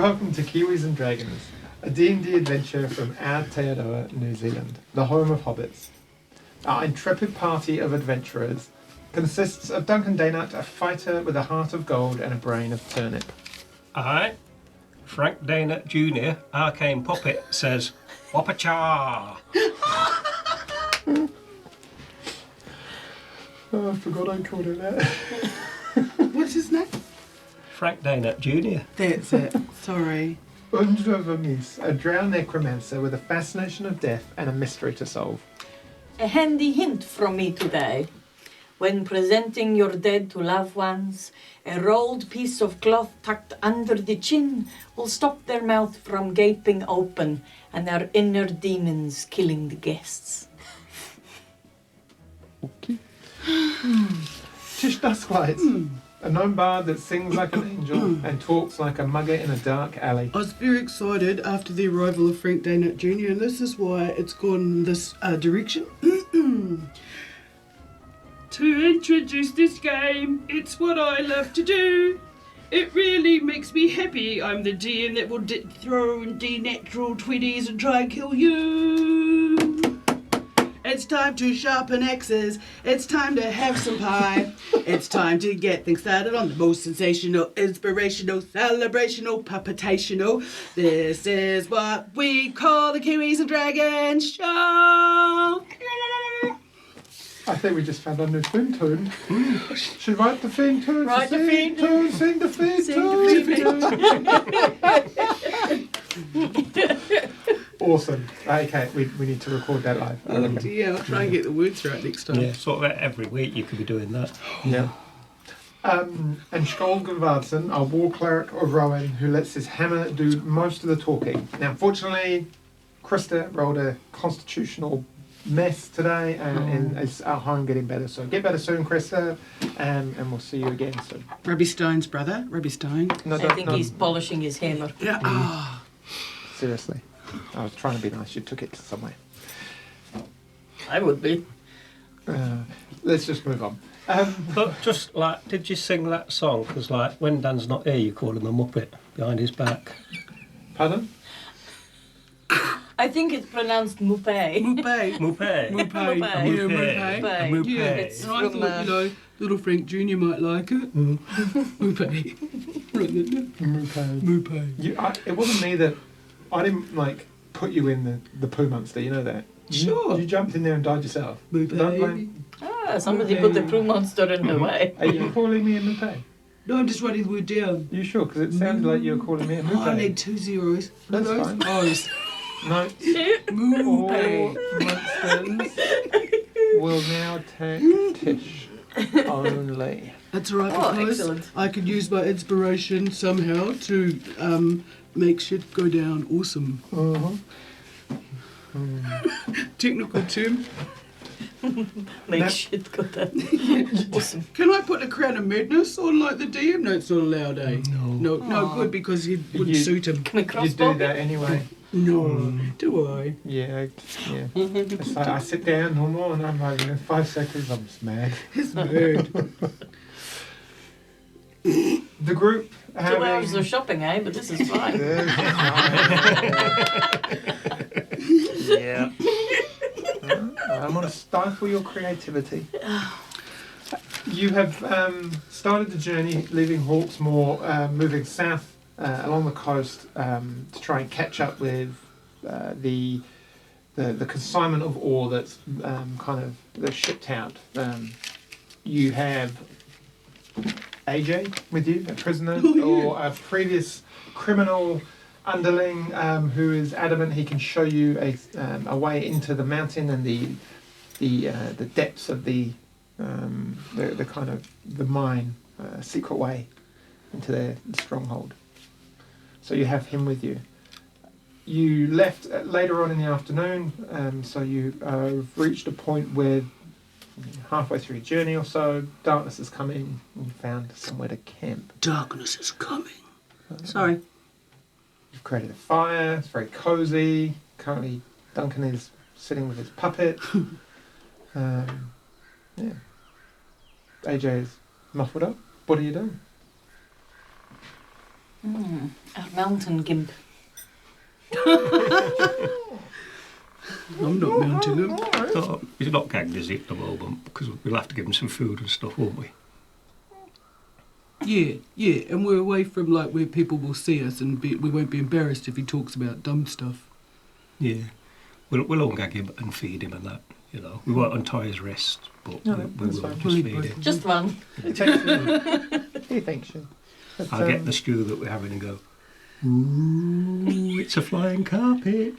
Welcome to Kiwis and Dragons, a D&D adventure from Aotearoa, New Zealand, the home of hobbits. Our intrepid party of adventurers consists of Duncan Daynut, a fighter with a heart of gold and a brain of turnip. I, Frank Daynut Jr., arcane puppet, says, Wappacha! Oh, I forgot I called it that. What's his name? Frank Daynut Jr. That's it. Sorry. Aundra, a Drow necromancer with a fascination of death and a mystery to solve. A handy hint from me today. When presenting your dead to loved ones, a rolled piece of cloth tucked under the chin will stop their mouth from gaping open and their inner demons killing the guests. Okay. Tish Dusklight, a gnome bard that sings like an angel and talks like a mugger in a dark alley. I was very excited after the arrival of Frank Daynut Jr. and this is why it's gone in this direction. To introduce this game, it's what I love to do. It really makes me happy. I'm the DM that will throw in D-natural 20s and try and kill you. It's time to sharpen axes. It's time to have some pie. It's time to get things started on the most sensational, inspirational, celebrational, puppetational. This is what we call the Kiwis and Dragons show. I think we just found a new theme tune. Should write the theme tune. Write the theme tune. Sing the theme tune. Awesome. Okay, we need to record that live. Yeah, I'll try and get the words right next time. Yeah, sort of every week you could be doing that. Yeah. And Skjold Gudvardsson, our war cleric of Rowan, who lets his hammer do most of the talking. Now, unfortunately, Krista rolled a constitutional mess today and is at home getting better. So get better soon, Krista, and we'll see you again soon. Robbie Stone's brother, Robbie Stone. No, I think he's polishing his hammer. Yeah. Oh. Seriously. I was trying to be nice. You took it somewhere. I would be. Let's just move on. But just like, did you sing that song? Because like, when Dan's not here, you call him a muppet behind his back. Pardon? I think it's pronounced Mupe. Mupe. Muppet. Mupe. Mupe. Yeah, Mupe. Mupe. Yeah, It's and I from, thought, little Frank Jr. might like it. Mupe. Mupe. It wasn't me that... I didn't, put you in the poo monster, you know that? Sure. You jumped in there and died yourself. Mupe. Don't blame... Somebody put the prue monster in the way. Are you calling me a Mupe? No, I'm just writing the word down. You sure? Because it sounded like you were calling me a Mupe. Oh, I need 2 zeros. That's Those fine. O's. No. All Mupe. monsters will now take Tish only. That's right, Oh, because excellent. I could use my inspiration somehow to make shit go down. Awesome. Technical term. Make shit go down. Awesome. Can I put a crown of madness on like the DM? No, it's not allowed, eh? No, good, because it wouldn't suit him. Can we You crossbow do that anyway. No, do I? Yeah. It's like I sit down normal and I'm like, in 5 seconds, I'm just mad. It's mad. The group 2 having... hours of shopping, eh? But this is fine. Yeah. I'm going to stifle your creativity. You have started the journey, leaving Hawksmoor, moving south along the coast to try and catch up with the consignment of ore that's that's shipped out. You have AJ with you, a prisoner, or a previous criminal underling who is adamant he can show you a way into the mountain and the depths of the mine, secret way into their stronghold. So you have him with you. You left later on in the afternoon, so you reached a point where halfway through your journey or so, darkness has come in and you found somewhere to camp. Darkness is coming. Sorry. You've created a fire, it's very cosy. Currently Duncan is sitting with his puppet. AJ is muffled up. What are you doing? Our mountain gimp. I'm not mounting him. Oh, he's not gagged, is he, at the moment? Because we'll have to give him some food and stuff, won't we? Yeah, and we're away from like where people will see us, and we won't be embarrassed if he talks about dumb stuff. Yeah. We'll ungag him and feed him and that, you know. We won't untie his wrist, but No, we will fine. just feed him. Just one. He thanks you. But, I'll get the stew that we're having and go, ooh, it's a flying carpet.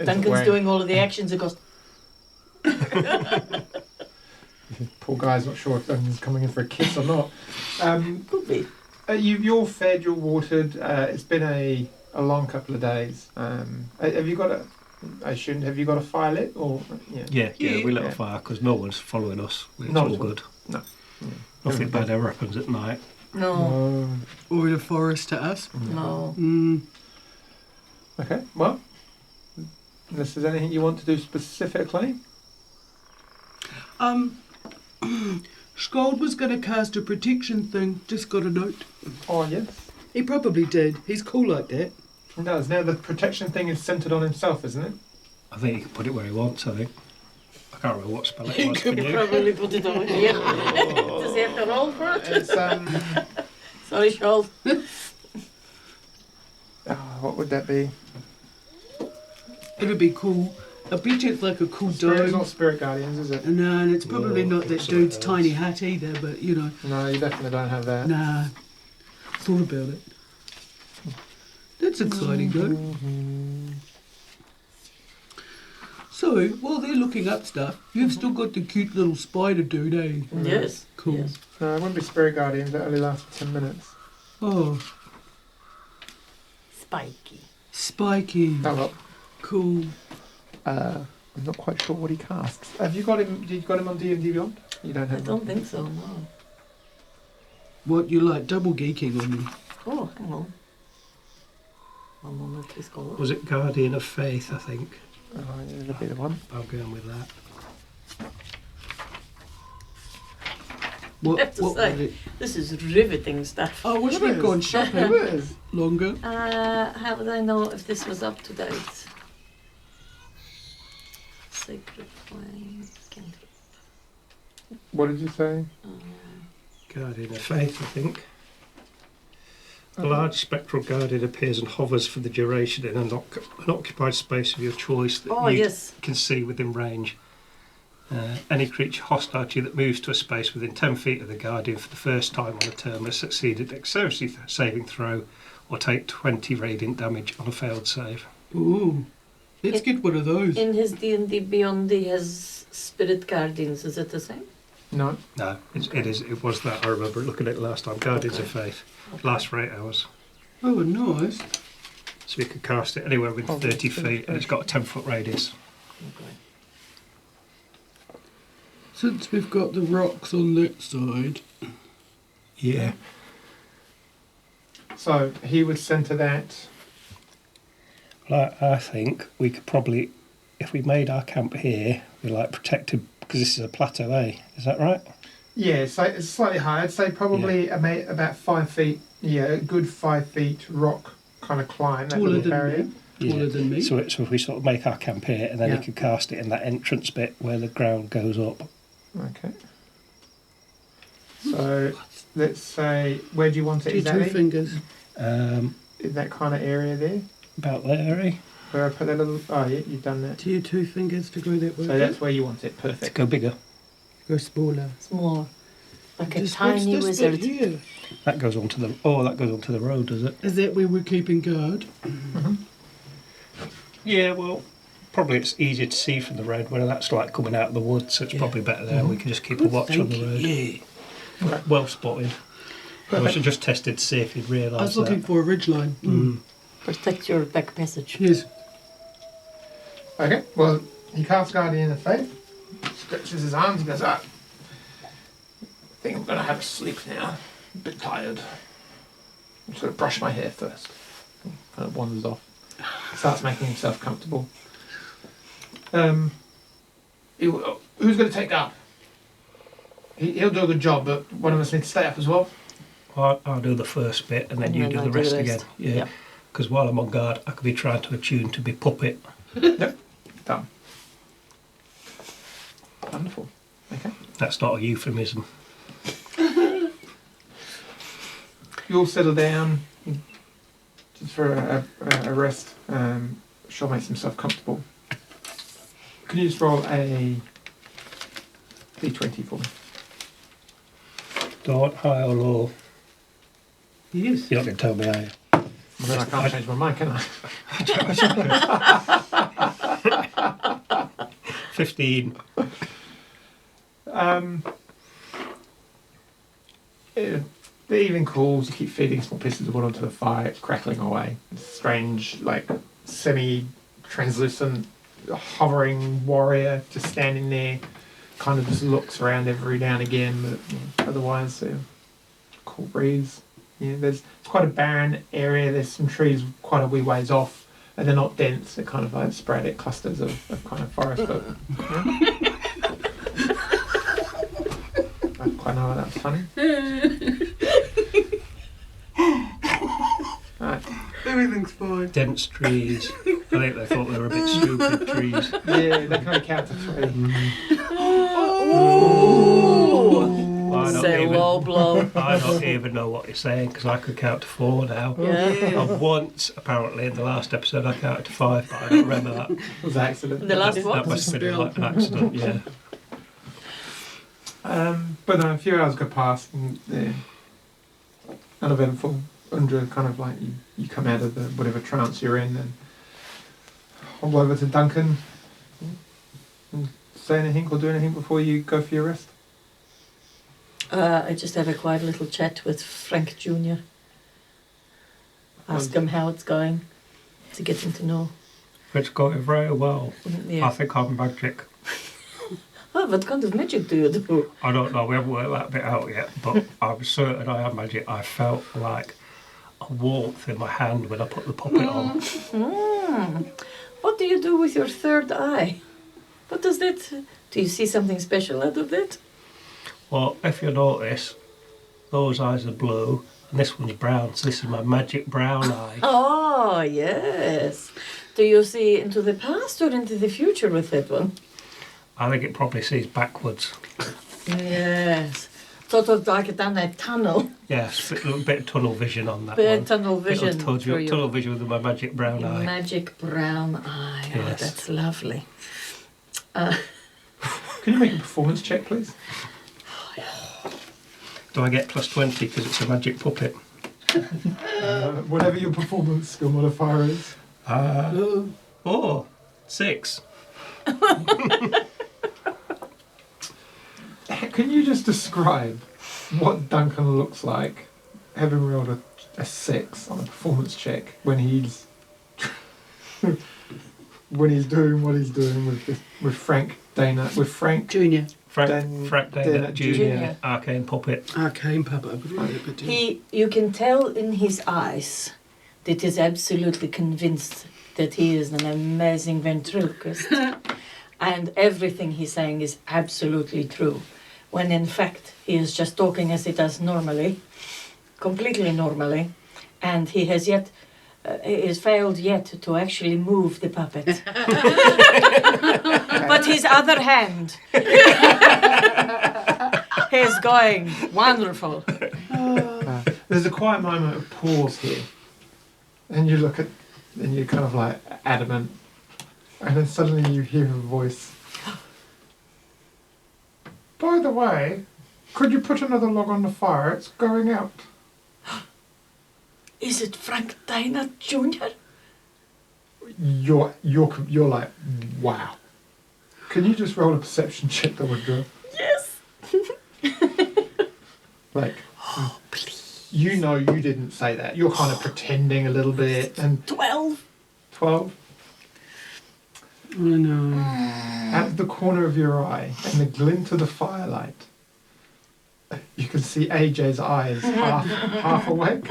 Duncan's doing all of the actions. It goes. Poor guy's not sure if Duncan's coming in for a kiss or not. Could be. You're fed, you're watered. It's been a long couple of days. Have you got a? I shouldn't. Have you got a fire lit or? Yeah. Yeah, we lit a Yeah. fire because no one's following us. It's Not all at all. good. No. Yeah. Nothing bad ever happens at night. No. Or in a forest to us. No. Okay. Well, unless there's anything you want to do specifically. Skald was going to cast a protection thing. Just got a note. Oh yes. He probably did. He's cool like that. It does. Now the protection thing is centered on himself, isn't it? I think he can put it where he wants, I think. I can't remember what spell it He was. could Can you? Probably put it over here. Does he have to roll for it? It's Sorry, Skald. what would that be? It'd be cool. I bet you it's like a cool It's dome. not Spirit Guardians, is it? No, and it's probably No, not that it's dude's something tiny else. hat either, but you know. No, you definitely don't have that. Nah. Thought about it. That's exciting though. So, while they're looking up stuff, you've still got the cute little spider dude, eh? Yes. Cool. Yes. No, it wouldn't be Spirit Guardians. That only lasts for 10 minutes. Oh, Spiky. spiky. Oh well. Cool. I'm not quite sure what he casts. Have you got him? You got him on D&D Beyond? You don't I have. don't think so, no. What, you like double geeking on me? Oh, hang on. One moment, please go. Was it Guardian of Faith, I think? Oh, yeah, that'll be the one. I'll go on with that. What, I have to what say. was it? This is riveting stuff. I wish It we'd is. gone It shopping is. longer. How would I know if this was up to date? Sacred flame. Cantrip. What did you say? Guardian of Faith, I think. A large spectral guardian appears and hovers for the duration in an occupied space of your choice that Oh, you yes. can see within range. Any creature hostile to you that moves to a space within 10 feet of the guardian for the first time on a turn has succeeded dexterity saving throw or take 20 radiant damage on a failed save. Ooh. Let's get one of those. In his D&D Beyond, he has spirit guardians. Is it the same? No. No, it was that. I remember looking at it last time. Guardians of Faith. Lasts for 8 hours. Oh, nice. So you can cast it anywhere within Oh, 30 that's feet and it's got a 10-foot radius. Okay. Since we've got the rocks on that side, Yeah. So he would centre that. Like, I think we could probably, if we made our camp here, we're like protected because this is a plateau, eh? Is that right? Yeah, so it's slightly higher. I'd say probably about 5 feet. Yeah, a good 5 feet rock kind of climb. That taller little than barrier. me. Taller than me. So if we sort of make our camp here and then Yeah. you could cast it in that entrance bit where the ground goes up. Okay. So let's say, where do you want it Two exactly? fingers. Um, In that kind of area there? about there, eh? Where I put that little. Oh, yeah, you've done that. To your 2 fingers to go that way. So that's where you want it. To Perfect. go bigger. Go smaller. Smaller. Like a Just tiny what's this bit wizard. here? That goes onto the road, does it? Is that where we're keeping guard? Yeah, well, probably it's easier to see from the road when that's like coming out of the woods, so it's Yeah. probably better there. We can just keep a Good watch on the thinking, road. Yeah. Well spotted. I should just tested to see if you'd I realise was looking that. for a ridgeline. Protect your back passage. Yes. Okay, well, he casts Guardian of Faith, stretches his arms, and goes, I think I'm going to have a sleep now. A bit tired. I'm just going to brush my hair first. Kind of wanders off. Starts making himself comfortable. Who's going to take up? He'll do a good job, but one of us needs to stay up as well. I'll do the first bit, and then you do I'll the rest again. Yeah. Yep. Because while I'm on guard, I could be trying to attune to be puppet. Yep. Done. Wonderful. Okay. That's not a euphemism. You all settle down just for a rest. Shaw makes himself comfortable. Can you just roll a d20 for me? Don't high or low. Yes. You're not going to tell me, are you? Well, then I can't change my mind, can I? 15. The evening cools, you keep feeding small pieces of wood onto the fire, it's crackling away. It's strange, like semi-translucent, hovering warrior just standing there, kind of just looks around every now and again, but otherwise, cool breeze. Yeah, it's quite a barren area. There's some trees quite a wee ways off, and they're not dense. They're kind of like sporadic clusters of kind of forest. But yeah. I don't quite know why that was funny. Right. Everything's fine. Dense trees. I think they thought they were a bit stupid trees. Yeah, they can only count to 3. Say low blow. I don't even know what you're saying because I could count to 4 now. Yeah. And once, apparently, in the last episode, I counted to 5, but I don't remember that. It was an accident. The last That what? must have been like an accident, yeah. But no, a few hours go past and uneventful. Aundra kind of like you come out of the whatever trance you're in and hobble over to Duncan and say anything or do anything before you go for your rest. I just have a quiet little chat with Frank Jr. Ask him how it's going, to get him to know. It's going very well. Yeah. I think I'm magic. Oh, what kind of magic do you do? I don't know, we haven't worked that bit out yet, but I'm certain I am magic. I felt like a warmth in my hand when I put the puppet on. What do you do with your third eye? What does that... Do you see something special out of that? Well, if you notice, those eyes are blue and this one's brown, so this is my magic brown eye. Oh, yes. Do you see into the past or into the future with that one? I think it probably sees backwards. Yes. Sort of like down a tunnel. Yes, a little bit of tunnel vision on that Bit one. tunnel vision. Little through your tunnel vision with my magic brown eye. magic brown eye. Oh, Yes. that's lovely. Can you make a performance check, please? Do I get plus 20 because it's a magic puppet? Whatever your performance skill modifier is. 6. Can you just describe what Duncan looks like, having rolled a 6 on a performance check when he's doing what he's doing with Frank Junior. Frank Dana Jr. Junior. Arcane puppet. Arcane puppet. I could write it, but You can tell in his eyes that he's absolutely convinced that he is an amazing ventriloquist. And everything he's saying is absolutely true. When in fact he is just talking as he does normally, completely normally, and he has failed yet to actually move the puppet. But his other hand is going wonderful. There's a quiet moment of pause here, and you look at, and you're kind of like adamant, and then suddenly you hear a voice. By the way, could you put another log on the fire? It's going out. Is it Frank Dana Jr.? You're like, wow. Can you just roll a perception check that would go? Yes. Like, Please. you know you didn't say that. You're kind of pretending a little bit. And 12. 12, I know. out of the corner of your eye, and the glint of the firelight, you can see AJ's eyes half awake.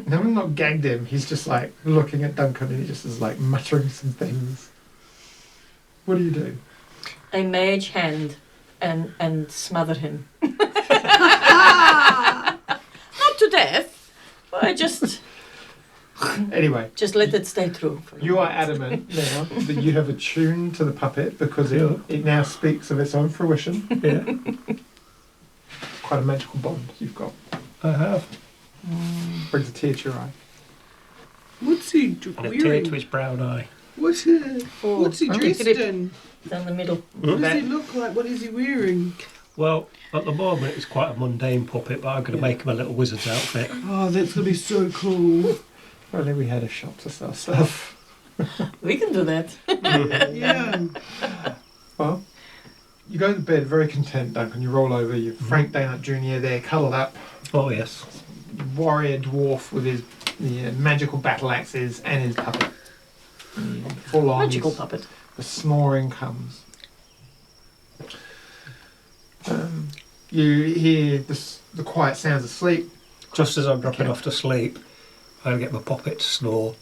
No, I'm not gagged him. He's just like looking at Duncan, and he just is like muttering some things. What do you do? a mage hand and smother him. Not to death, but I just Anyway, let it stay true. For you are adamant now that you have attuned to the puppet because it now speaks of its own fruition. Yeah, Quite a magical bond you've got. I have. Brings a tear to your eye. What's he And a tear wearing? to his brown eye. What's he dressed in? Down the middle. What does he look like? What is he wearing? Well, at the moment it's quite a mundane puppet, but I'm going to make him a little wizard's outfit. Oh, that's gonna be so cool. Well, then we had a shop to sell stuff. We can do that. Yeah. Well, you go to bed very content, Duncan. You roll over. You Frank Daynut Jr. there, cuddled up. Oh yes. Warrior dwarf with his magical battle axes and his puppet. Full on. Magical puppet. The snoring comes. You hear the quiet sounds of sleep. Just as I'm dropping off to sleep, I'll get my puppet to snore.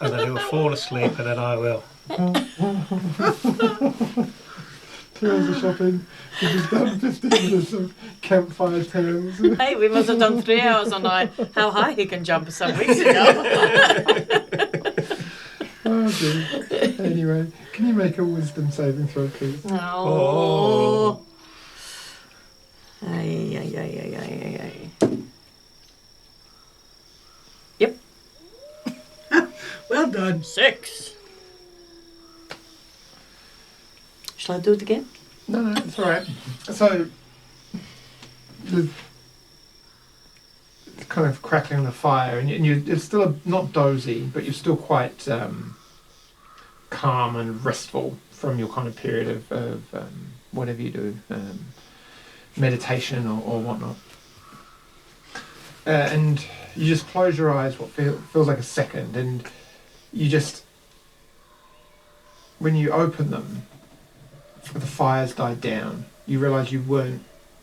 And then he'll fall asleep, and then I will. 2 hours of shopping. We've just done 15 minutes of campfire tales. Hey, we must have done 3 hours on how high he can jump some weeks ago. Oh dear. Anyway, can you make a wisdom saving throw, please? Oh. Ay. Yep. Well done. 6. Shall I do it again? No, it's all right. So, the kind of crackling of the fire, and it's still not dozy, but you're still quite calm and restful from your kind of period of whatever you do, meditation or whatnot. And you just close your eyes, what feels like a second, and you just, when you open them, the fire's died down. You realise you're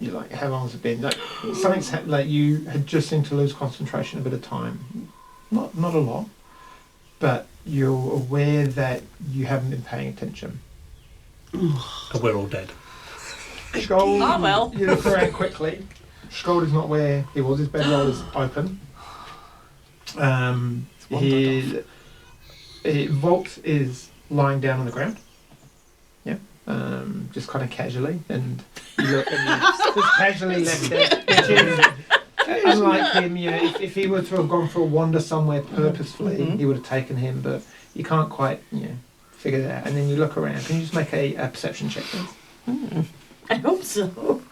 like, how long has it been? Like, something's happened, like you had just seemed to lose concentration a bit of time. Not a lot, but you're aware that you haven't been paying attention. And we're all dead. Skold, Oh, well. you look around quickly. Skold is not where he was. His bedroll is open. Volt is lying down on the ground. Yeah. Just kind of casually, and you look and you just casually left it. Which is, unlike him, if he were to have gone for a wander somewhere purposefully, he would have taken him, but you can't quite, figure that out. And then you look around. Can you just make a perception check, please? I hope so.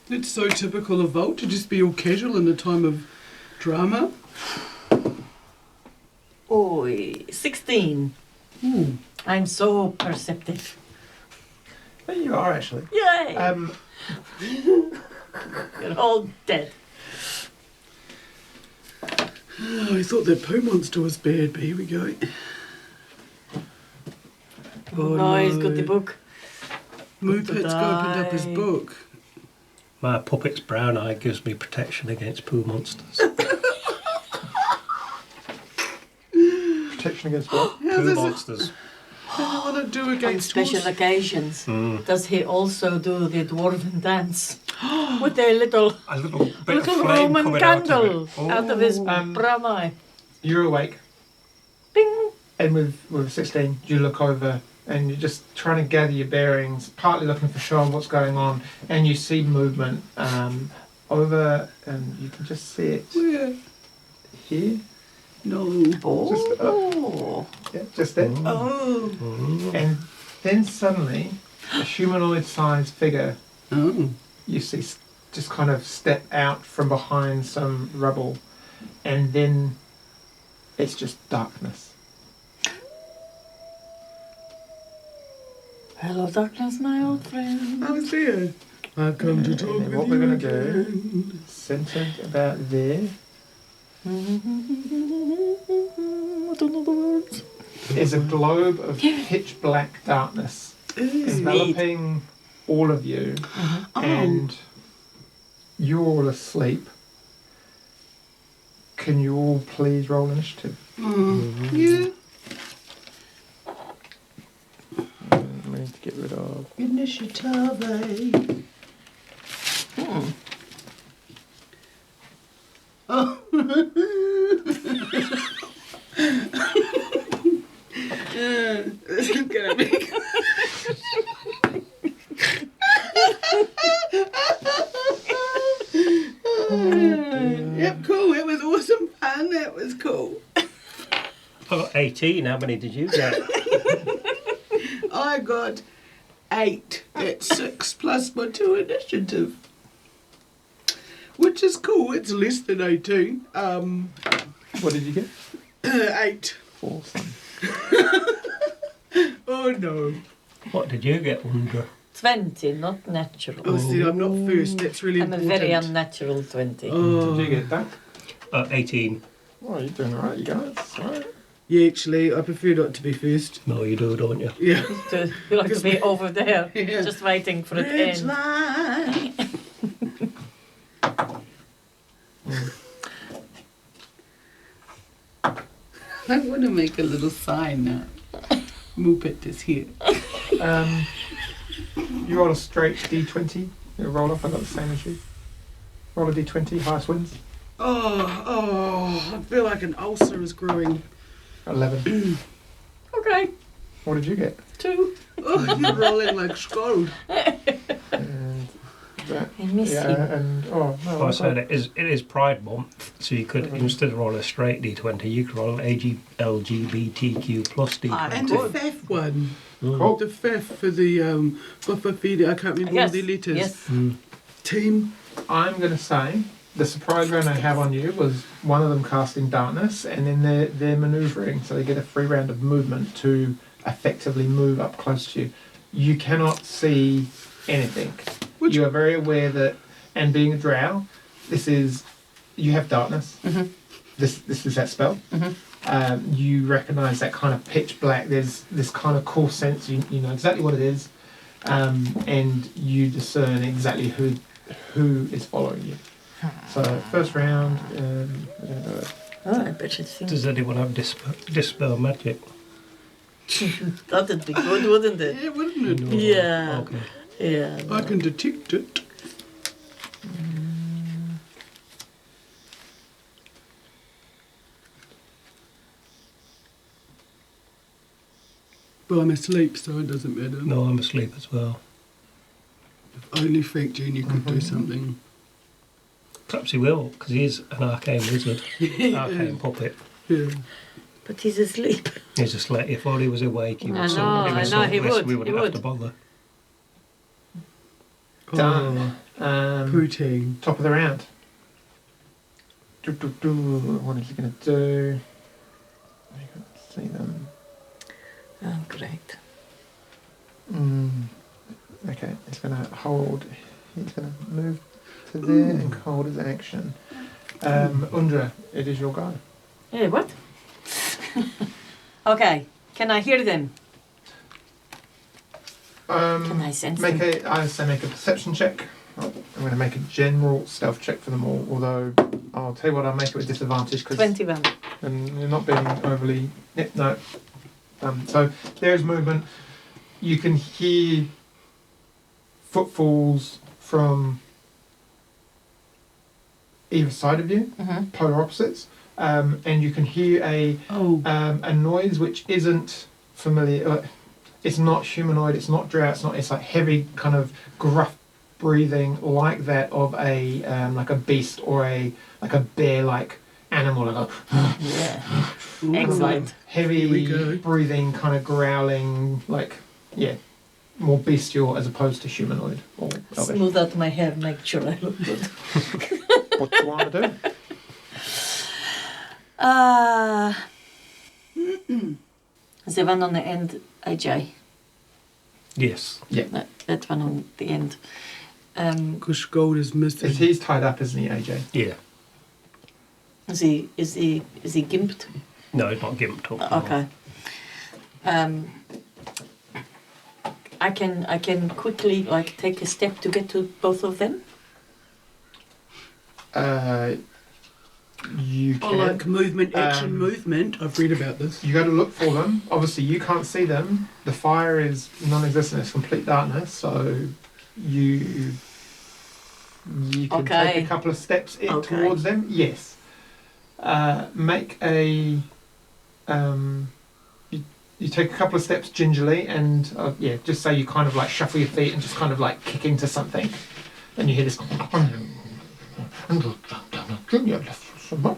It's so typical of Volt to just be all casual in a time of drama. Oh, 16. Ooh. I'm so perceptive. There you are, actually. Yay! You're all dead. Oh, I thought that poo monster was bad, but here we go. Oh, no, he's got the book. Moopit's opened up his book. My puppet's brown eye gives me protection against poo monsters. Protection against what? Poo monsters. What do you want to do On against special horse? occasions. Does he also do the dwarven dance? With a little A little bit of flame Roman coming candle out of it. his brown eye. You're awake, Bing! and with 16, you look over and you're just trying to gather your bearings, partly looking for sure what's going on, and you see movement over, and you can just see it Where? here. No. Oh. Just there. Oh. And then suddenly, a humanoid-sized figure Oh. you see just kind of step out from behind some rubble, and then it's just darkness. Hello, darkness, my old friend. How's there? I've come to talk And with what you we're going to do, again. centered about there, I don't know the words. is a globe of pitch black darkness enveloping all of you, and you're all asleep. Can you all please roll initiative? Yeah. Initiative. Oh. This is gonna be. Yep, cool. It was awesome fun. It was cool. I got 18. How many did you get? I got 8. That's 6 plus my 2 initiative. Which is cool. It's less than 18. What did you get? 8. Awesome. Oh no. What did you get, Aundra? 20, not natural. Oh, see, I'm not first. That's really I'm a important. very unnatural 20. Oh. Did you get that? 18. Oh, you're doing alright, you guys. Alright. Yeah, actually, I prefer not to be first. No, you do, don't you? Yeah. You like to be over there, Yeah. just waiting for it to Red end. line. I want to make a little sign now. Moopet is here. You roll a straight d20. You roll off, I got the same as you. Roll a d20, highest wins. Oh, I feel like an ulcer is growing. 11. Okay, What did you get? 2. Oh, you're rolling like skull. And that. I miss Yeah, him. and oh no. Well, I said it is Pride Month, so you could, instead of rolling a straight D20, you could roll an LGBTQ plus D20. And the fifth one. Cool. The fifth for the Buffer I can't remember all the letters. Yes. Team. I'm going to say the surprise round I have on you was one of them casting darkness, and then they're manoeuvring, so they get a free round of movement to effectively move up close to you. You cannot see anything. You are very aware that, and being a drow, you have darkness. Mm-hmm. This is that spell. Mm-hmm. You recognise that kind of pitch black. There's this kind of cool sense. You know exactly what it is, and you discern exactly who is following you. So first round, we're gonna do it. Oh, I bet you think Does anyone have dispel magic? that'd be good, wouldn't it? Yeah, wouldn't it? Yeah. Okay. Yeah. I can detect it. But I'm asleep, so it doesn't matter. No, I'm asleep as well. If only Frank Jr. could do something. Perhaps he will, because he is an arcane wizard. Arcane puppet. Yeah. But he's asleep. He's just like, if only he was awake, he would I sort know, of he would, we he wouldn't have would. to bother. Done. Poutine. Top of the round. What is he going to do? I can't see them. Oh, great. Okay, he's going to hold. He's going to move to there and hold his action. Aundra, it is your go. Hey, what? Okay, can I hear them? Can I sense them? I say make a perception check. I'm going to make a general stealth check for them all. Although I'll tell you what, I'll make it with disadvantage because 21. you're not being overly. Yep, no. So there's movement. You can hear footfalls from either side of you, Mm-hmm. polar opposites, and you can hear a noise which isn't familiar. It's not humanoid. It's not drow. It's like heavy, kind of gruff breathing, like that of a like a beast or like a bear-like animal. Like Yeah. Excellent. Here we go. heavy breathing, kind of growling, like more bestial as opposed to humanoid or elvish. Smooth out my hair, make sure I look good. What do you want to do? The one on the end, AJ. Yes. That one on the end. Because gold is missing. He's tied up, isn't he, AJ? Yeah. Is he gimped? No, he's not gimped up. no. Okay. I can quickly take a step to get to both of them. You I can. like movement, action, Um, movement. I've read about this. You got to look for them. Obviously, you can't see them. The fire is non-existent. It's complete darkness. So you can take Okay. a couple of steps Okay. towards them. Yes. Make a. You take a couple of steps gingerly, and just say you kind of like shuffle your feet and just kind of like kick into something, and you hear this. You left so much.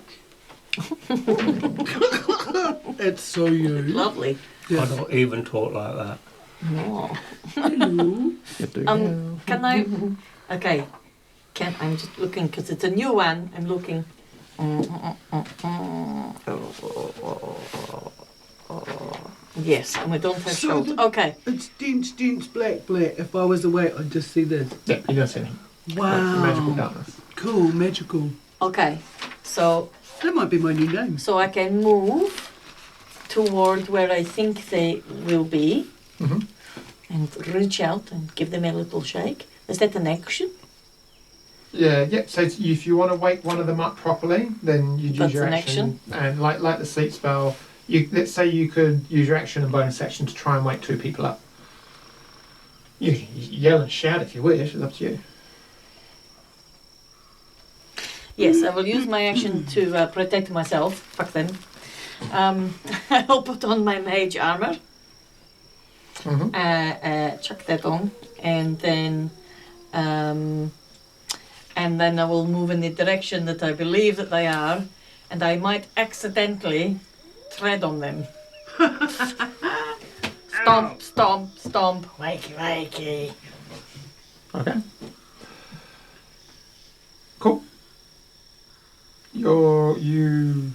It's so you. Lovely. I don't even talk like that. Oh. Hello. Can I? Okay. I'm just looking because it's a new one. I'm looking. Yes, and we don't have So shoulders. the- Okay. It's dense, black. If I was away, I'd just see this. Yeah, you don't see anything. It's Wow. magical darkness. Cool, magical. Okay. So That might be my new name. I can move toward where I think they will be Mm-hmm. and reach out and give them a little shake. Is that an action? Yeah. So if you want to wake one of them up properly, then you use That's your an action. And like the sleep spell, let's say you could use your action and bonus action to try and wake two people up. You can yell and shout if you wish. It's up to you. Yes, I will use my action to protect myself. Fuck them. I'll put on my mage armor. Mm-hmm. Chuck that on, and then I will move in the direction that I believe that they are, and I might accidentally tread on them. Stomp, stomp, stomp. Wakey, wakey. Okay. Cool. You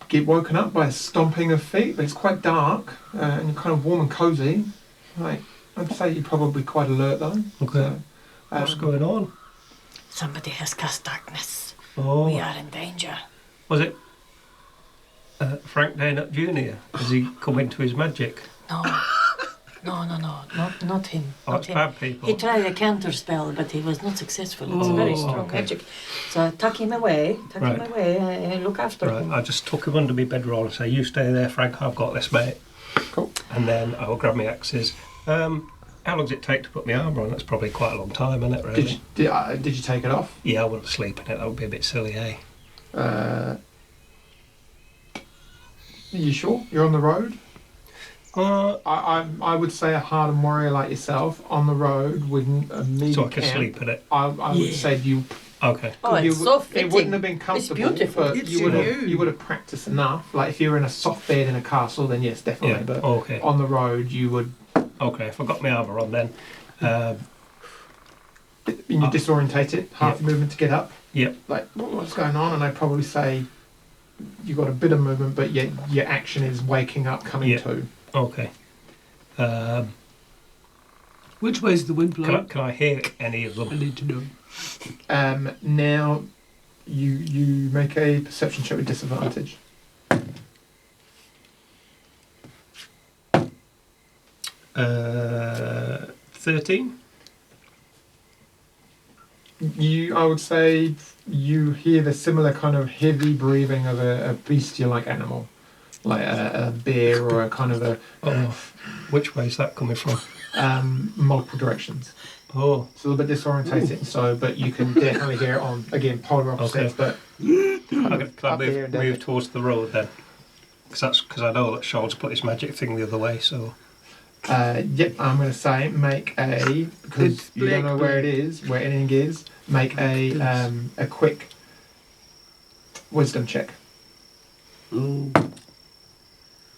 get woken up by a stomping of feet, but it's quite dark and you're kind of warm and cozy. Like, I'd say you're probably quite alert though. Okay. So, What's going on? Somebody has cast darkness. Oh, We are in danger. was it Frank Daynut Jr.? Has he come into his magic? No. No, not him. Oh, Not it's him. bad people. He tried a counter spell, but he was not successful. It's very strong okay. magic. So tuck him away, Right. and look after Right, him. I just took him under my bedroll and say, "You stay there, Frank. I've got this, mate." Cool. And then I will grab my axes. How long does it take to put my armour on? That's probably quite a long time, isn't it? Really? Did you take it off? Yeah, I wouldn't sleep in it. That would be a bit silly, eh? Are you sure? You're on the road? I would say a hardened warrior like yourself on the road with a medium So I can camp, sleep in it. I would say you. Okay. Oh, you it's so fitting. It wouldn't have been comfortable, beautiful. but It's you you. would have practiced enough. Like if you were in a soft bed in a castle, then yes, definitely. Yeah. But Okay. on the road, you would. Okay. If I got my armour on, then. You're disorientated, half your movement to get up. Yep. Like what's going on? And I'd probably say you got a bit of movement, but yet your action is waking up, coming Yeah. to. Okay. Which way's the wind blowing? Can I hear any of I them? need to know. Now, you make a perception check with disadvantage. 13. I would say you hear the similar kind of heavy breathing of a bestial-like animal, like a bear or a kind of Oh, which way is that coming from? multiple directions. Oh, It's a little bit disorientating. So, but you can definitely hear it on again polar opposites. Okay. But can I Up there, move David. towards the road then? Because I know that Sean's put his magic thing the other way. So yep, I'm going to say make a because It's you don't black know where it black. is, where anything is. Make a quick wisdom check. Oh.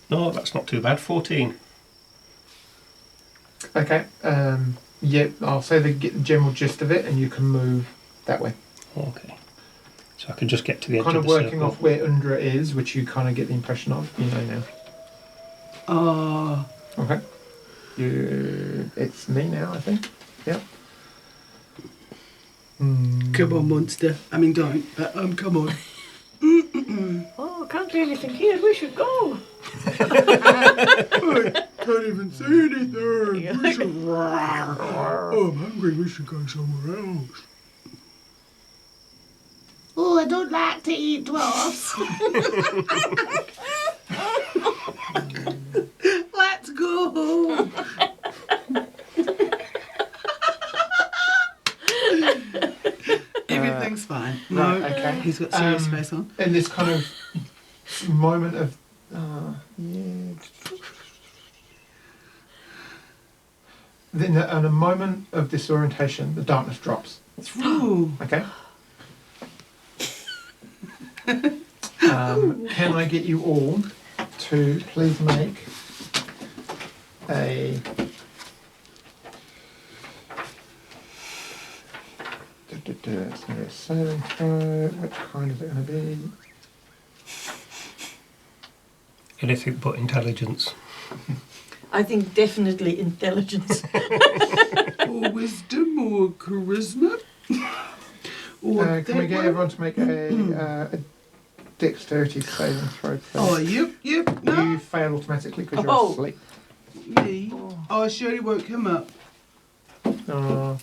no, that's not too bad. 14. Okay. Yep, I'll say get the general gist of it, and you can move that way. Okay. So I can just get to the edge Kind of of the working circle. off where Aundra is, which you kind of get the impression of. You know now. Okay. It's me now, I think. Yep. Come on, monster. I mean, don't. But come on. Oh, can't do anything here. We should go. Can't even see anything. We should. Oh, I'm hungry. We should go somewhere else. Oh, don't like to eat dwarfs. Let's go. Everything's fine. Right, No, okay. he's got serious face on. In this kind of moment of, yeah. Then, in a moment of disorientation, the darkness drops. Ooh. Okay. Can I get you all to please make a it's going to be a saving throw. Which kind is it going to be? Anything but intelligence. I think definitely intelligence. Or wisdom or charisma. Or Can we get everyone to make a dexterity saving throw, please? Oh, yep. No. You fail automatically because you're Oh. asleep. Me. Oh, she already woke him up.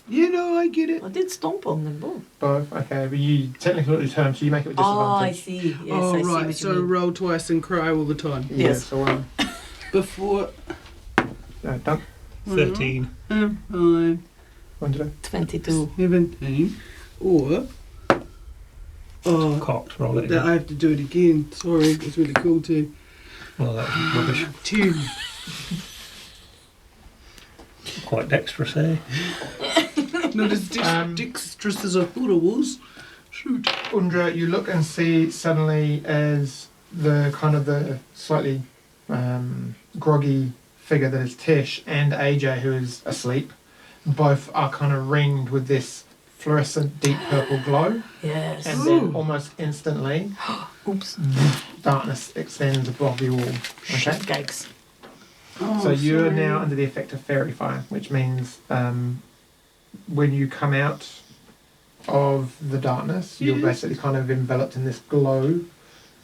You know, I get it. I did stomp on them both. Both, okay, but you technically not determined, so you make it with Oh, I disadvantage. see. Yes, I see right. what So you mean. roll twice and cry all the time. Yeah, Yes. so Before. done. 13. Fine. When did I? 22. 17. Or. Oh, Cocked, roll it that again. I have to do it again. Sorry, it's really cool too. Well, that's rubbish. 10. Quite dexterous, eh? Not as dexterous as I thought I was. Shoot. Aundra, you look and see suddenly as the kind of the slightly groggy figure that is Tish and AJ, who is asleep, both are kind of ringed with this fluorescent deep purple glow, Yes. and Ooh. then almost instantly Oops. darkness extends above you all. Okay. Shitcakes. Oh, So you're sorry. now under the effect of fairy fire, which means when you come out of the darkness, you're Yeah. basically kind of enveloped in this glow,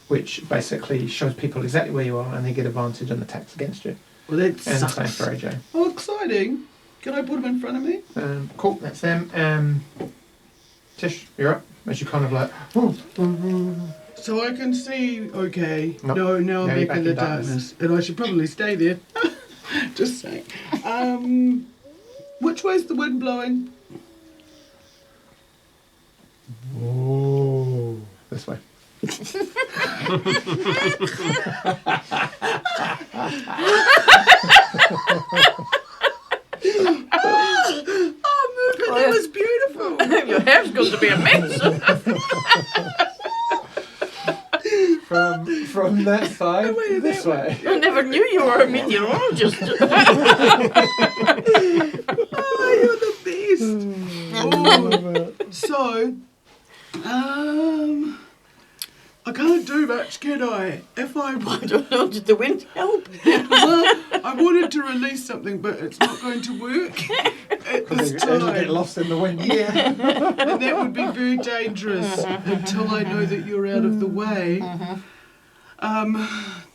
which basically shows people exactly where you are, and they get advantage on attacks against you. Well, that And the same sucks. for AJ. Oh, exciting. Can I put him in front of me? Cool, that's them. Tish, you're up. As you kind of like, So I can see, okay. Nope. No, now I'm Now you're back back in the in darkness. darkness. And I should probably stay there. Just saying. Which way's the wind blowing? whoa, this way. Oh, Mooka, that was beautiful. Your hair's going to be a mess. From that side, Wait, this that way. I never knew you were a meteorologist. Oh, you're the best. Oh, so, I can't do much, can I? If I I don't know, did the wind help? well, I wanted to release something, but it's not going to work at this It'll get time. lost in the wind. Yeah, and that would be very dangerous until I know that you're out of the way.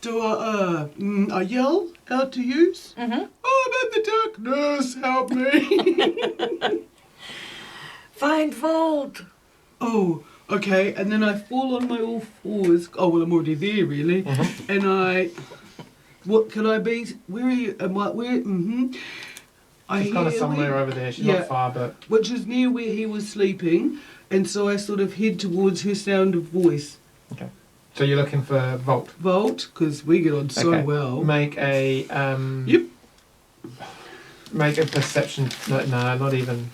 Do I yell out to use? Oh, I'm in the darkness, help me. Find fault. Oh, okay, and then I fall on my all fours. Oh, well, I'm already there, really. And what can I be? Where are you? And what? Where? I She's kind of hear somewhere where- over there. She's Yeah. not far, but which is near where he was sleeping, and so I sort of head towards her sound of voice. so you're looking for Volt. Volt, because we get on so Okay. well. Make a Yep. Make a perception. No, not even.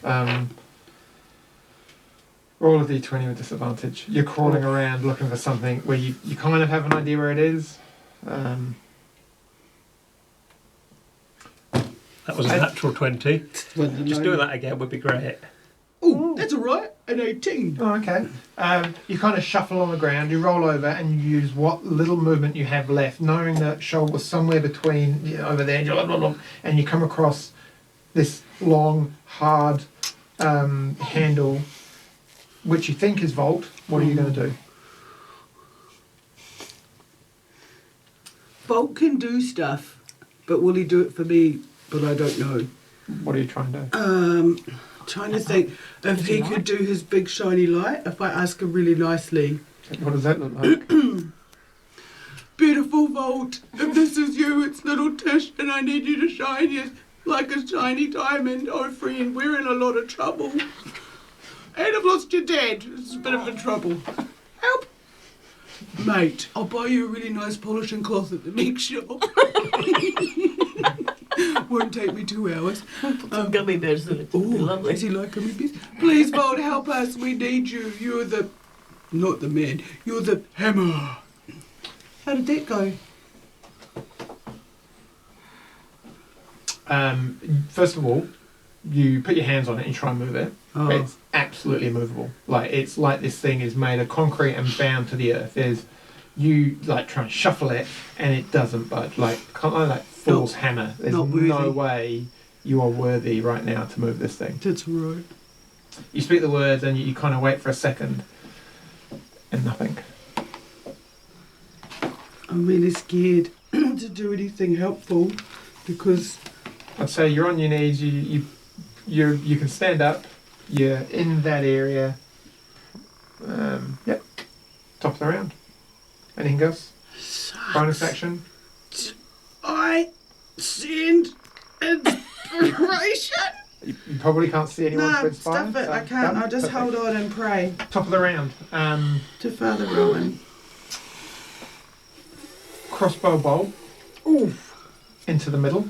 Roll a d20 with disadvantage. You're crawling around looking for something where you kind of have an idea where it is. That was a natural 20. Just do that again would be great. Oh, that's all right. An 18. Oh, okay. You kind of shuffle on the ground, you roll over, and you use what little movement you have left, knowing that Shoal was somewhere between over there, and you're like, and you come across this long, hard handle, which you think is Volt. What are you going to do? Volt can do stuff, but will he do it for me? But I don't know. What are you trying to do? Trying to think if Did he you could like? do his big shiny light, if I ask him really nicely. What does that look like? Beautiful Vault, if this is you, it's little Tish, and I need you to shine you like a shiny diamond. Oh, friend, we're in a lot of trouble. And I've lost your dad. It's a bit of a trouble. Help! Mate, I'll buy you a really nice polishing cloth at the meat shop. Won't take me 2 hours. Put some gummy bears in it. It'd be Oh, lovely. does he like gummy bears? Please, Vault, help us. We need you. You're the... Not the man. You're the hammer. How did that go? First of all, you put your hands on it and try and move it. Oh. It's absolutely immovable. Like it's like this thing is made of concrete and bound to the earth. You like try and shuffle it and it doesn't budge. Like can't I like Thor's hammer? There's not no worthy. way you are worthy right now to move this thing. That's right. You speak the words and you kind of wait for a second and nothing. I'm really scared to do anything helpful because I'd say you're on your knees. You can stand up. You're in that area. Yep. Top of the round. Anything else? Bonus action. I send inspiration. You probably can't see anyone to No, inspire. stuff it. so I can't. done. I'll just Perfect. hold on and pray Top of the round. to Father Rowan. Crossbow bolt Ooh. into the middle.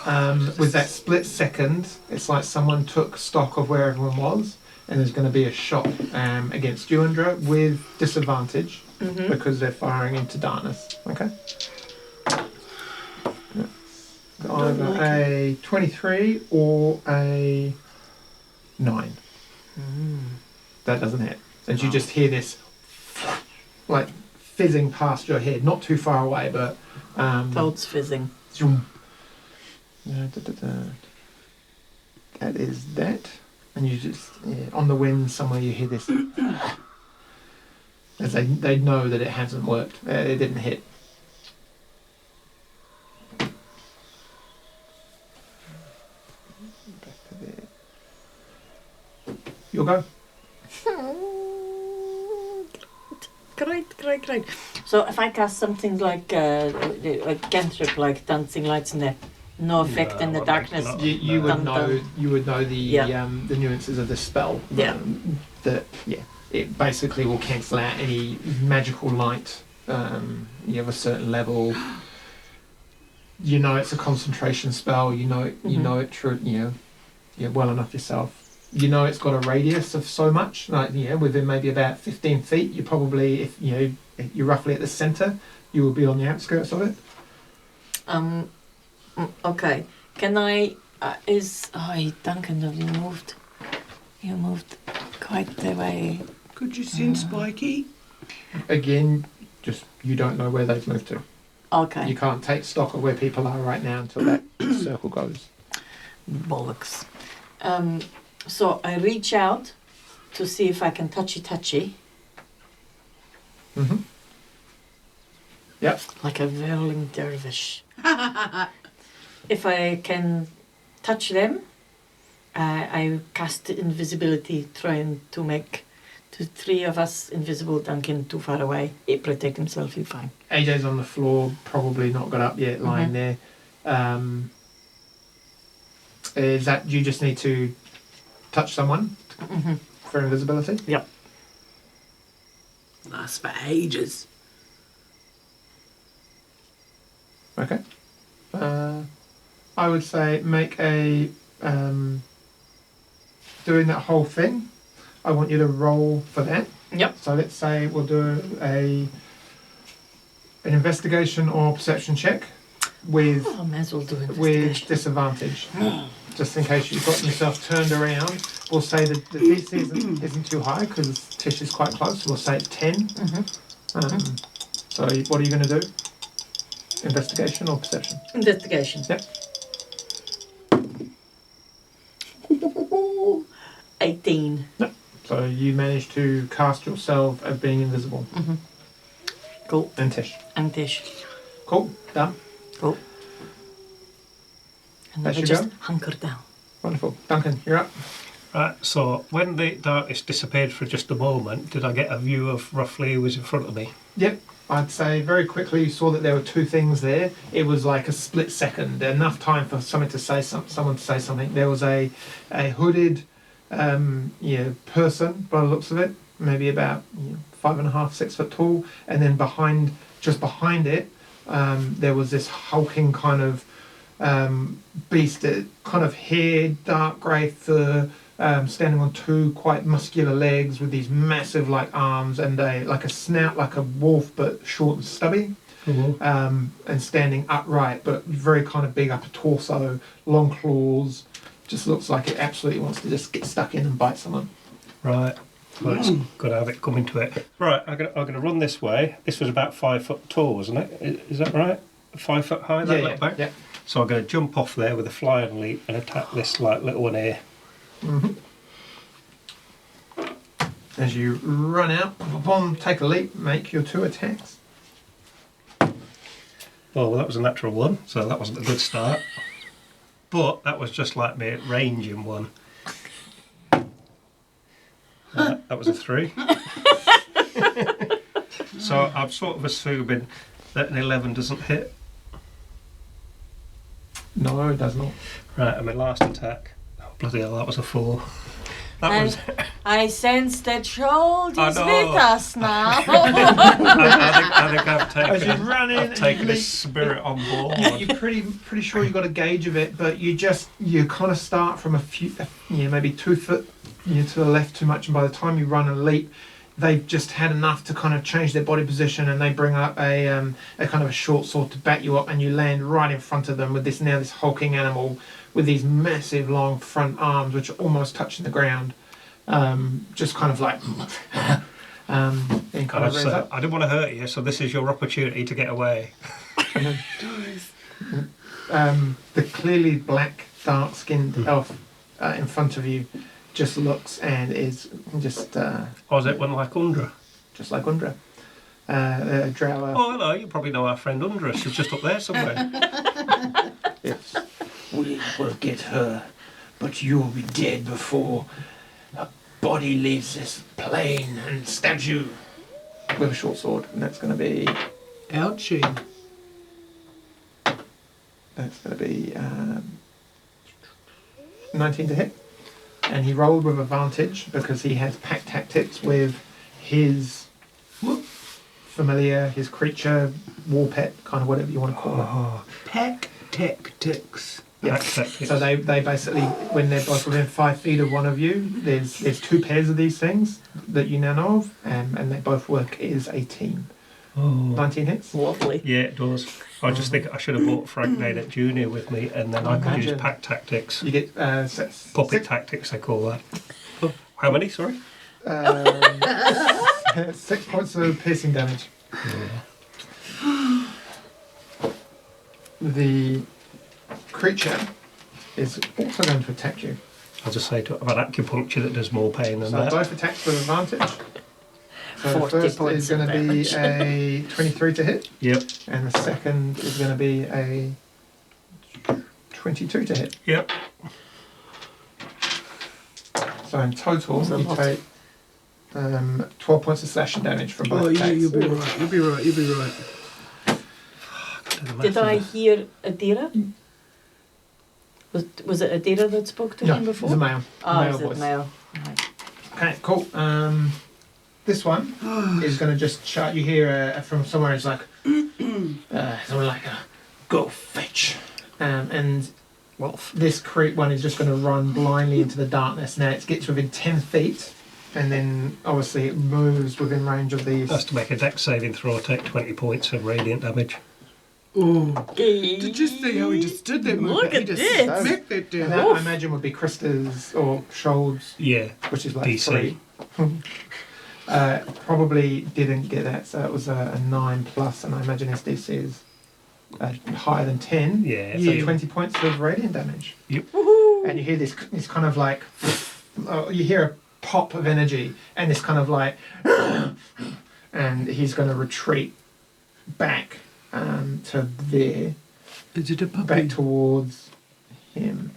With that split second, it's like someone took stock of where everyone was, and there's going to be a shot against you, Aundra, with disadvantage because they're firing into darkness. Okay. Either like a 23 or a 9. That doesn't hit. And you just hear this like fizzing past your head, not too far away, but Thoughts fizzing. zoom. That is that. And you just on the wind somewhere you hear this as they know that it hasn't worked. It didn't hit. Back to there. You'll go. Great. So if I cast something like a cantrip, like dancing lights in there, no effect in the well, darkness. not- You would Dun, know. dun. You would know the Yeah. the nuances of the spell. Yeah. It basically will cancel out any magical light. You have a certain level. You know it's a concentration spell. You know it. You Mhm. know it. Well enough yourself. You know it's got a radius of so much. Like within maybe about 15 feet. You probably, if you're roughly at the centre, you will be on the outskirts of it. Okay. Can I? Duncan, have you moved? You moved quite the way. Could you send Spiky? Again, just you don't know where they've moved to. Okay. You can't take stock of where people are right now until that circle goes. Bollocks. So I reach out to see if I can touchy. Mm-hmm. Yep. Like a whirling dervish. If I can touch them, I cast invisibility, trying to make the 3 of us invisible. Duncan too far away. He protect himself, he's fine. AJ's on the floor, probably not got up yet, lying there. Is that you just need to touch someone Mm-hmm. for invisibility? Yep. Lasts for ages. Okay. I would say make a doing that whole thing. I want you to roll for that. Yep. So let's say we'll do an investigation or perception check with I may as well do with investigation. disadvantage, just in case you've got yourself turned around. We'll say that the DC isn't too high because Tish is quite close. We'll say it's 10. So what are you going to do? Investigation or perception? Investigation. Yep. 18. So you managed to cast yourself as being invisible. Cool. And Tish. And Tish. Cool. Done. Cool. And That then we should just go? hunker down. Wonderful. Duncan, you're up. Right, so when the darkness disappeared for just a moment, did I get a view of roughly who was in front of me? Yep. I'd say very quickly you saw that there were two things there. It was like a split second, enough time for someone to say something. There was a hooded person by the looks of it, maybe about 5.5, 6 foot tall, and then just behind it, there was this hulking kind of beast, kind of hair, dark grey fur, standing on two quite muscular legs with these massive like arms and a snout like a wolf but short and stubby, and standing upright but very kind of big upper torso, long claws. Just looks like it absolutely wants to just get stuck in and bite someone. Right. Well, it's got to have it coming to it. Right, I'm going to run this way. This was about 5 foot tall, wasn't it? Is that right? 5 foot high, that little back? Yeah. So I'm going to jump off there with a flying leap and attack this like little one here. Mm-hmm. As you run out, upon take a leap, make your 2 attacks. Well, that was a natural 1, so that wasn't a good start. But that was just like me ranging one. That was a 3. So I'm sort of assuming that an 11 doesn't hit. No, it does not. Right, and my last attack. Oh, bloody hell, that was a 4. That was. I sense that Shroud I is know. with us now. I think I've As you run in, I've taken his spirit on board. You're pretty sure you got a gauge of it, but you kind of start from a few, maybe 2 foot to the left too much, and by the time you run and leap, they've just had enough to kind of change their body position, and they bring up a kind of a short sword to bat you up, and you land right in front of them with this hulking animal with these massive long front arms which are almost touching the ground, just kind of like and kind of raise up. I didn't want to hurt you, so this is your opportunity to get away. The clearly black, dark-skinned elf in front of you just looks and is just Was it one like Aundra? just like Aundra. Drow. Oh, hello, you probably know our friend Aundra. She's just up there somewhere. Yes. We will get her, but you'll be dead before her body leaves this plane and stabs you. With a short sword, and that's going to be Ouchie. 19 to hit, and he rolled with advantage because he has pack tactics with his familiar, his creature, war pet, kind of whatever you want to call it. Pack tactics. Yeah. Pack tactics. So they basically, when they're both within 5 feet of one of you, there's 2 pairs of these things that you now know of, and they both work as a team. Oh. 19 hits. Lovely. Yeah, it does. I just think I should have brought Frank Nadet Jr. with me, and then I could use Imagine. pack tactics. You get Puppet tactics, they call that. How many, sorry? 6 points of piercing damage. The creature is also going to attack you. I'll just say to it, I've had acupuncture that does more pain than So that. both attacks with advantage. So the 40 first points is going of to be a 23 to hit, Yep, and the second is going to be a 22 to hit. yep. So in total, That's a you lot. take 12 points of slashing damage from both Oh yeah, attacks. you'll be right. You'll be right. You'll be right. Did I hear Adira? Was it Adira that spoke to No, him it's before? a male. Oh, male is it voice. male? Right. Okay, cool. This one is going to just shout. You hear from somewhere. It's like something like "Go fetch," and this one is just going to run blindly into the darkness. Now it gets within 10 feet, and then obviously it moves within range of these. Has to make a dex saving throw, take 20 points of radiant damage. Oh. Did you see how he just did that? Look He at just this. smacked that And down. that I imagine would be Krista's or Shoal's, Yeah, which is like DC. 3. Probably didn't get that, so it was a 9 plus, and I imagine his DC is higher than 10. yeah. So 20 points of radiant damage. Yep. And you hear this kind of like, you hear a pop of energy, and this kind of like, and he's going to retreat back to there, Is it a back puppy? towards him.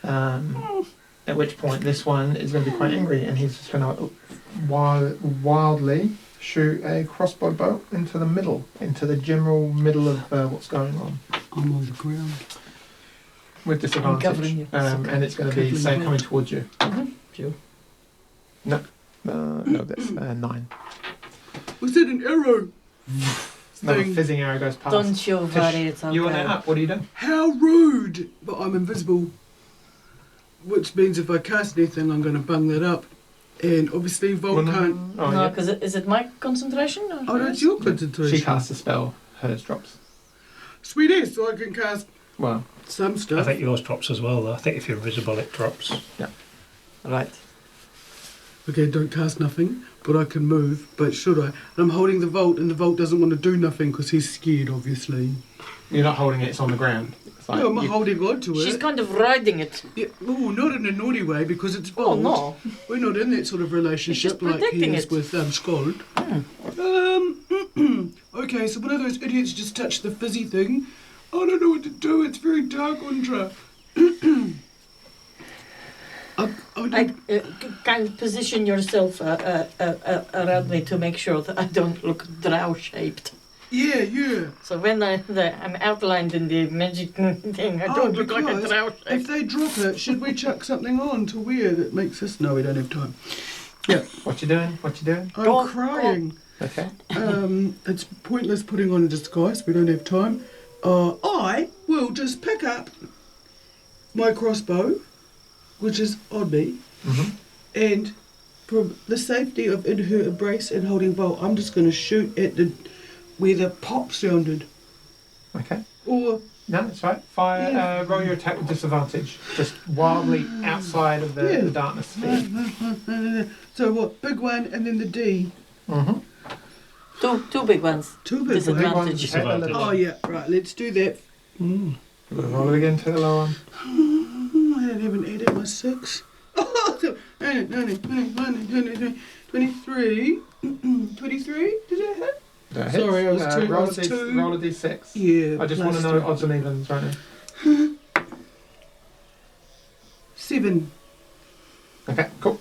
At which point this one is going to be quite angry, and he's just going to wildly shoot a crossbow bolt into the general middle of what's going on. I'm on the ground. With I'm covering disadvantage. you. And it's going to be, Covering say, the coming bolt. towards you. Sure. No, that's 9. Was it an arrow? Another Thing. fizzing arrow goes past. Don't you worry, it's okay. You want it up, what are you doing? How rude! But I'm invisible. Which means if I cast anything, I'm going to bung that up. And obviously, Volt can't. Oh, No, yeah. because is it my concentration? Or Oh, that's your concentration. She casts a spell, hers drops. Sweet is, so I can cast Well, some I stuff. think yours drops as well, though. I think if you're invisible, it drops. right. Okay, don't cast nothing, but I can move. But should I? And I'm holding the Volt, and the Volt doesn't want to do nothing because he's scared, obviously. You're not holding it, it's on the ground. It's like No, I'm you- holding on to it. She's kind of riding it. Yeah, oh, not in a naughty way because it's Oh, Volt. no. We're not in that sort of relationship just like he protecting is it. with Scald. Okay, so one of those idiots just touched the fizzy thing. I don't know what to do. It's very dark, Aundra. Kind of position yourself around me to make sure that I don't look drow-shaped. Yeah. So when I'm outlined in the magic thing, I don't look like a because drow If shape. they drop it, should we chuck something on to wear that makes us... No, we don't have time. What you doing? I'm Go- crying. Okay. It's pointless putting on a disguise. We don't have time. I will just pick up my crossbow, which is on me, and for the safety of in her embrace and holding Volt, I'm just going to shoot at where the pop sounded. Okay. Or No, that's right. Fire. Yeah. Roll your attack with disadvantage. Just wildly outside of the, Yeah. the darkness sphere. so what? Big one and then the D. Mm-hmm. Two big ones. Two big Disadvantage. ones. Big ones, you take the little Oh one. yeah, right. Let's do that. You've got to roll it again to the lower one. I didn't even edit my 6. 23. 23? Did it hit? That Sorry, hits. I was two- I Roll, was a D, two. roll a d6. Yeah. I just want to plus know two. odds and evens right now. 7. Okay, cool.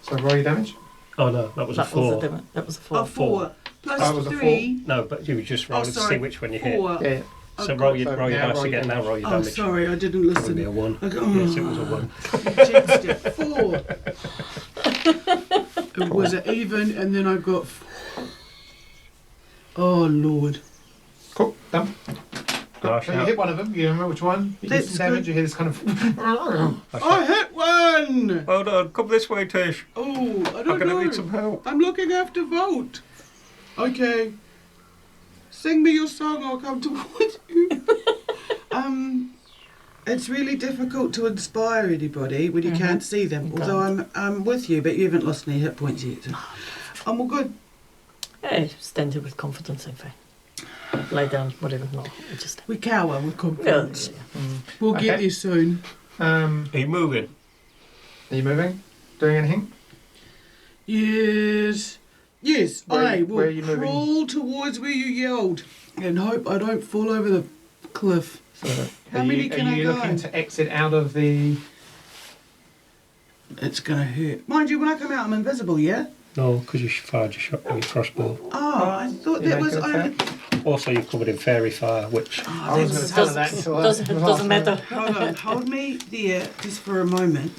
So roll your damage. Oh, no, that was a That 4. was a 4. Oh, 4. Plus That was a 3. No, but you were just rolling to see sorry. which one you hit. 4. Yeah. So I've roll got- your, so roll your now dice roll your again, now damage. roll your Oh, damage. sorry, I didn't It would be a listen. 1. I go, Yes, it was a 1. Jinxed it. 4. It was an even, and then I got 4. Oh, Lord. Cool. Done. Gosh, So you hit one of them. You remember which one? You did That's some damage. good. You hear this kind of. I hit one! Hold on, come this way, Tish. Oh, I I'm don't going to know. need some help. I'm looking after Volt. Okay. Sing me your song, I'll come towards you. It's really difficult to inspire anybody when you can't see them. You Although I'm with you, but you haven't lost any hit points yet. So. I'm all good. Hey, stand here with confidence, in fact. Lie down, whatever. No, just. We cower with Yeah, confidence. yeah. We'll get Okay. there soon. Are you moving? Are you moving? Doing anything? Yes. Yes, Where I where are you will moving? crawl towards where you yelled and hope I don't fall over the cliff. So How are many you, can are I you go? looking to exit out of the? It's gonna hurt. Mind you, when I come out, I'm invisible, yeah? No, because you fired your shot with your crossbow. Oh, I thought You that make was it only... Also, you're covered in fairy fire, which Oh, I was that's- going to tell her that until I- Doesn't matter. Hold on, hold me there just for a moment.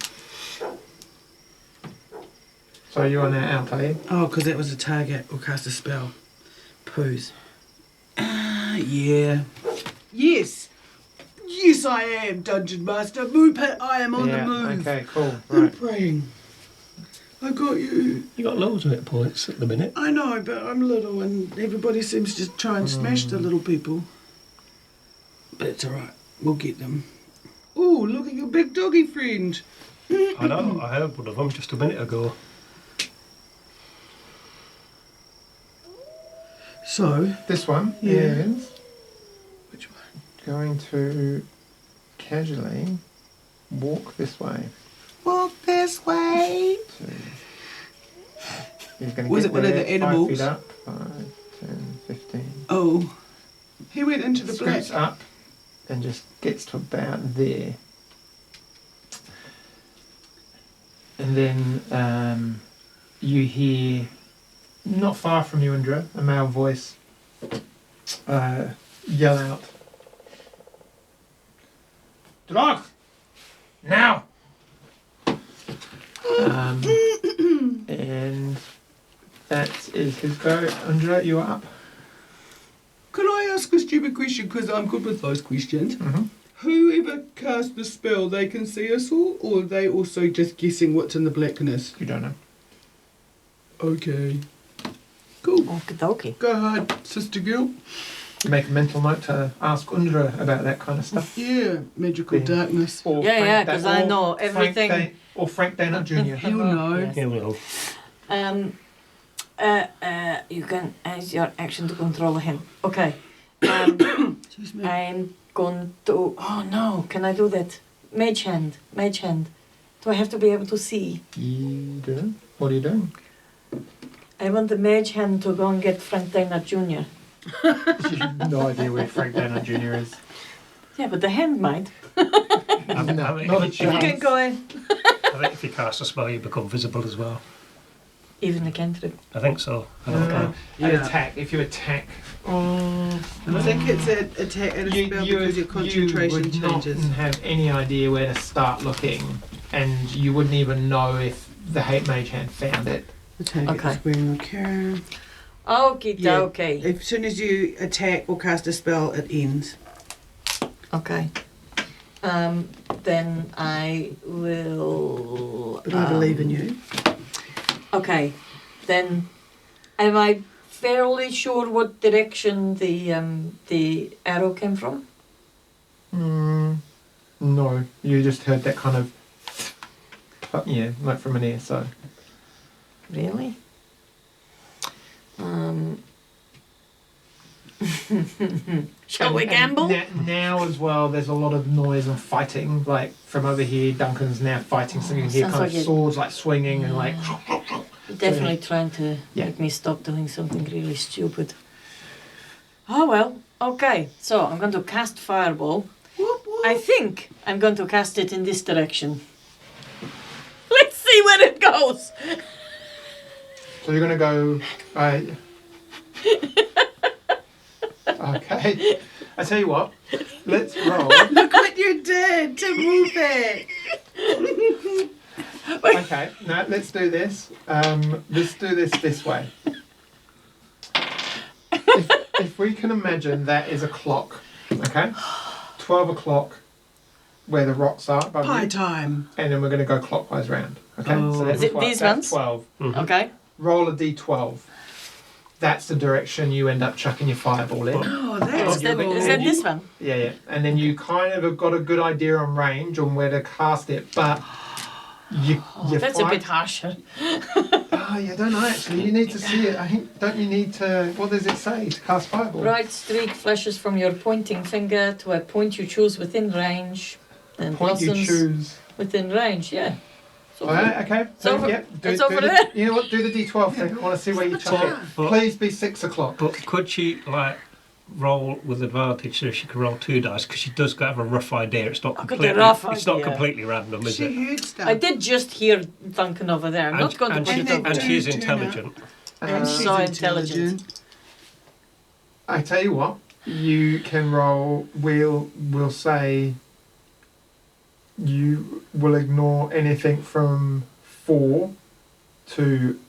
So you are now out, are you? Oh, because that was a target or cast a spell. Poos. Yeah. Yes. Yes, I am, Dungeon Master. Move it. I am on yeah. the move. Okay. Cool. I'm Right. praying. I got you. you got loads of hit points at the minute. I know, but I'm little and everybody seems to try and smash the little people. But it's alright. We'll get them. Oh, look at your big doggy friend. I know, I heard one of them just a minute ago. So, This one Yeah. is which one? going to casually walk this way. Walk this way. So he's going to Was get it one of there, the animals? 5 feet up. 5, 10, 15. Oh. He went into the black. Scoots up and just gets to about there. And then you hear, not far from you, Aundra, a male voice yell out, "Drog! Now!" And that is his go. Aundra, you are up. Can I ask a stupid question? Because I'm good with those questions. Mm-hmm. Whoever casts the spell, they can see us all, or are they also just guessing what's in the blackness? You don't know. Okay. Cool. Okie dokie. Go ahead, sister girl. Make a mental note to ask Aundra about that kind of stuff. Yeah, magical Yeah. darkness. Or Yeah, Frank yeah, Da- 'cause I or know Frank everything. or Frank Dana Jr. He'll know. Yes. He will. You can use your action to control him. Okay. Excuse me. I'm going to... Oh no, can I do that? Mage hand. Mage hand. Do I have to be able to see? You do? What are you doing? I want the mage hand to go and get Frank Dana Jr. You have no idea where Frank Dana Jr. is. Yeah, but the hand might. I mean, Not a You can chance. go in. I think if you cast a spell, you become visible as well. Even a cantrip. I think so. I don't know. An Yeah. attack. If you attack, I think it's an attack and a spell because your concentration you would changes. not have any idea where to start looking, and you wouldn't even know if the hate mage hand found it. Attack Okay. is wearing a care. Okie Yeah. dokie. As soon as you attack or cast a spell, it ends. Okay. Then I will... But I believe in you. Okay. Then am I fairly sure what direction the arrow came from? No, you just heard that kind of, yeah, like from an ear. So Really? Shall we gamble? Now as well, there's a lot of noise and fighting. Like from over here, Duncan's now fighting, so you can hear Sounds kind like of it. swords like swinging and like. Definitely trying to Yeah. make me stop doing something really stupid. Oh well, okay. So I'm going to cast Fireball. Whoop, whoop. I think I'm going to cast it in this direction. Let's see where it goes. So you're gonna go. Okay. I tell you what. Let's roll. Look what you did to move it. Okay. Now let's do this. Let's do this way. If we can imagine that is a clock, okay? 12 o'clock, where the rocks are above Pie you, time. and then we're going to go clockwise round. Okay. Oh. that's Is it 12, these that's ones? 12. Okay. Roll a d12. That's the direction you end up chucking your fireball in. Oh, that's Is that, cool. is that this one? Yeah, yeah. And then you kind of have got a good idea on range on where to cast it, but you That's a bit harsher. Oh, you don't know actually. You need to see it. I think. Don't you need to? What does it say to cast fireball? Bright streak flashes from your pointing finger to a point you choose within range. And Point you blossoms choose. within range, yeah. So Alright, okay. It's over- yep, it's over the, there. You know what? Do the d12 thing. I want to see where you chuck it. But- Please be 6 o'clock. But could she like roll with advantage so she can roll 2 dice because she does have a rough idea. It's not I've got a completely. rough It's not idea. completely random, is She it? heard stuff. I did just hear Duncan over there. I'm not going to and, put she, it they over and do there. she's turn up. intelligent. And She's so intelligent. I tell you what. You can roll. We'll say. You will ignore anything from 4 to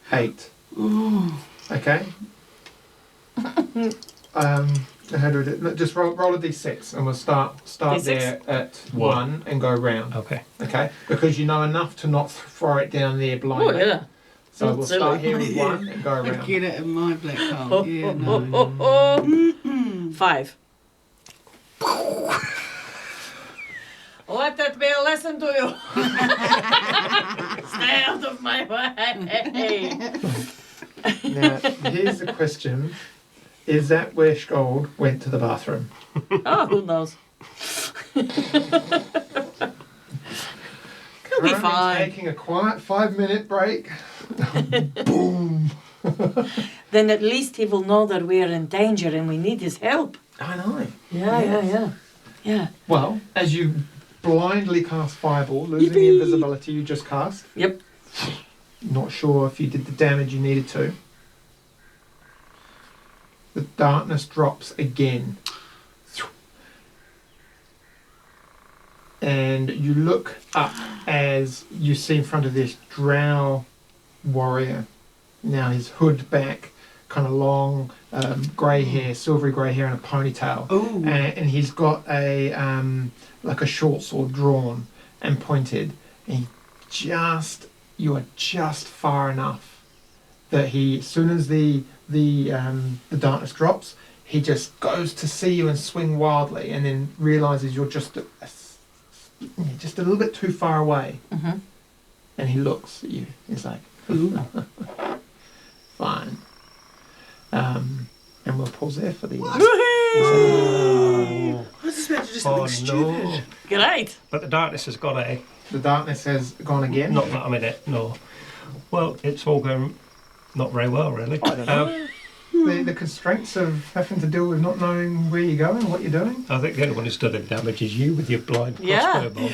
8. Oh, Okay. How do we do it? Look, just roll a d6 and we'll start D6? there at 1 and go round. Okay. Okay, because you know enough to not throw it down there Oh, blindly. yeah. So Not we'll silly. start here with Yeah. 1 and go I around. get it in my black Oh, hole. Yeah, oh, no. oh, oh. Mm-mm. 5. Let that be a lesson to you. Stay out of my way. Now, here's the question. Is that where Skold went to the bathroom? Oh, who knows? He'll be Currently fine. taking a quiet 5-minute break. Boom. Then at least he will know that we are in danger and we need his help. I know. Yeah. Yeah. Well, as you blindly cast Fireball, losing the Yippee! invisibility you just cast. Yep. Not sure if you did the damage you needed to. The darkness drops again. And you look up as you see in front of this Drow warrior. Now his hood back, kind of long, grey hair, silvery grey hair and a ponytail. Oh. And he's got a like a short sword drawn and pointed. And you are just far enough that he, as soon as the darkness drops, he just goes to see you and swing wildly, and then realizes you're just a little bit too far away. Mm-hmm. And he looks at you. He's like, Ooh. fine. And we'll pause there for the. I was expecting just something stupid. Great. But the darkness has gone, eh? The darkness has gone again. Not that I'm in it, no. Well, it's all going not very well, really. I don't know. The constraints of having to deal with not knowing where you're going, what you're doing. I think the only one who's done the damage is you with your blind Yeah. crossbow bolt.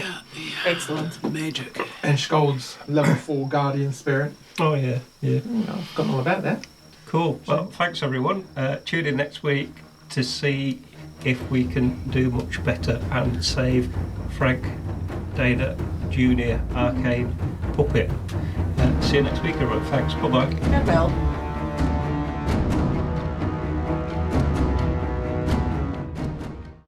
Excellent. Magic. And Skold's level 4 guardian spirit. Oh, yeah, yeah. I've forgotten all about that. Cool. Well, thanks, everyone. Tune in next week to see if we can do much better and save Frank Dana Jr. Arcane Puppet. See you next week, everyone. Thanks. Bye-bye. Farewell.